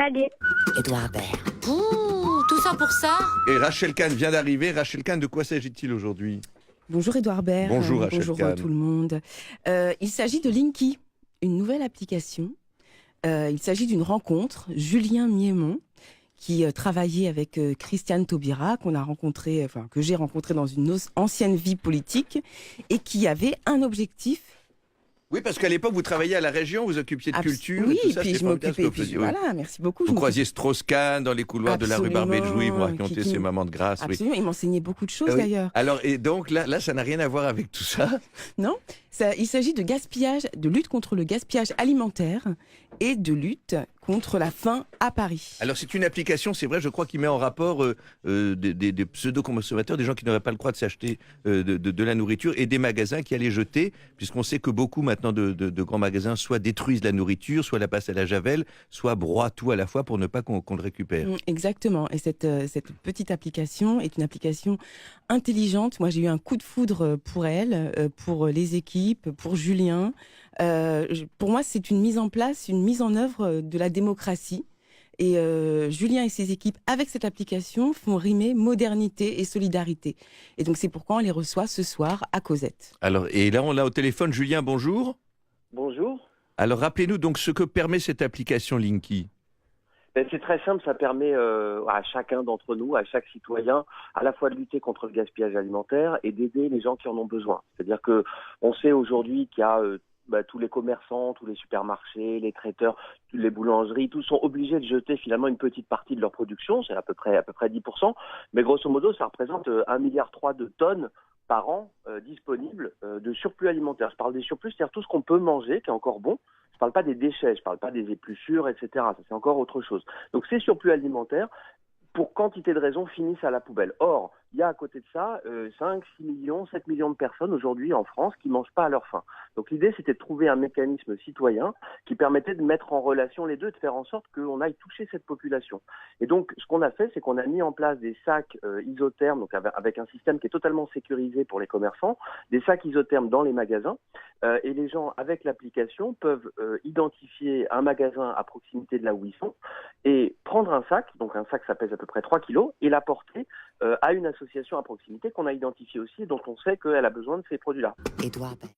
Salut. Édouard Baird. Ouh, tout ça pour ça? Et Rachel Kahn vient d'arriver. Rachel Kahn, de quoi s'agit-il aujourd'hui? Bonjour Édouard Baird. Bonjour Rachel Bonjour Kahn. tout le monde. Il s'agit de Linky, une nouvelle application. Il s'agit d'une rencontre. Julien Miémont, qui travaillait avec Christiane Taubira, que j'ai rencontré dans une ancienne vie politique, et qui avait un objectif. Oui, parce qu'à l'époque, vous travailliez à la région, vous occupiez de culture. Oui, et tout ça, puis c'était je formidable m'occupais. ce que vous faisiez, oui. Voilà, merci beaucoup. Vous croisiez Strauss-Kahn dans les couloirs de la rue Barbet de Jouy, vous racontiez ses mamans de grâce. Absolument, il m'enseignait beaucoup de choses Oui. d'ailleurs. Alors, et donc là, ça n'a rien à voir avec tout ça. Non, il s'agit de gaspillage, de lutte contre le gaspillage alimentaire et de lutte contre la faim à Paris. Alors, c'est une application, c'est vrai, je crois, qui met en rapport des pseudo-consommateurs, des gens qui n'auraient pas le droit de s'acheter de la nourriture et des magasins qui allaient jeter, puisqu'on sait que beaucoup maintenant de grands magasins soit détruisent la nourriture, soit la passent à la javel, soit broient tout à la fois pour ne pas qu'on le récupère. Exactement. Et cette petite application est une application intelligente. Moi, j'ai eu un coup de foudre pour elle, pour les équipes, pour Julien. Pour moi, c'est une mise en place, une mise en œuvre de la démocratie. Et Julien et ses équipes, avec cette application, font rimer modernité et solidarité. Et donc, c'est pourquoi on les reçoit ce soir à Cosette. Alors, et là, on l'a au téléphone. Julien, bonjour. Bonjour. Alors, rappelez-nous donc ce que permet cette application Linky. C'est très simple, ça permet à chacun d'entre nous, à chaque citoyen, à la fois de lutter contre le gaspillage alimentaire et d'aider les gens qui en ont besoin. C'est-à-dire que on sait aujourd'hui qu'il y a tous les commerçants, tous les supermarchés, les traiteurs, les boulangeries, tous sont obligés de jeter finalement une petite partie de leur production, c'est à peu près 10%, mais grosso modo ça représente 1,3 milliard de tonnes par an disponibles de surplus alimentaire. Je parle des surplus, c'est-à-dire tout ce qu'on peut manger, qui est encore bon. Je parle pas des déchets, je parle pas des épluchures, etc. Ça, c'est encore autre chose. Donc ces surplus alimentaires, pour quantité de raisons, finissent à la poubelle. Or, il y a à côté de ça 5, 6 millions, 7 millions de personnes aujourd'hui en France qui ne mangent pas à leur faim. Donc l'idée, c'était de trouver un mécanisme citoyen qui permettait de mettre en relation les deux, de faire en sorte qu'on aille toucher cette population. Et donc, ce qu'on a fait, c'est qu'on a mis en place des sacs isothermes, donc avec un système qui est totalement sécurisé pour les commerçants, des sacs isothermes dans les magasins. Et les gens, avec l'application, peuvent identifier un magasin à proximité de là où ils sont et prendre un sac, donc un sac ça pèse à peu près 3 kilos, et l'apporter à une association à proximité qu'on a identifiée aussi et dont on sait qu'elle a besoin de ces produits-là. Édouard Baird.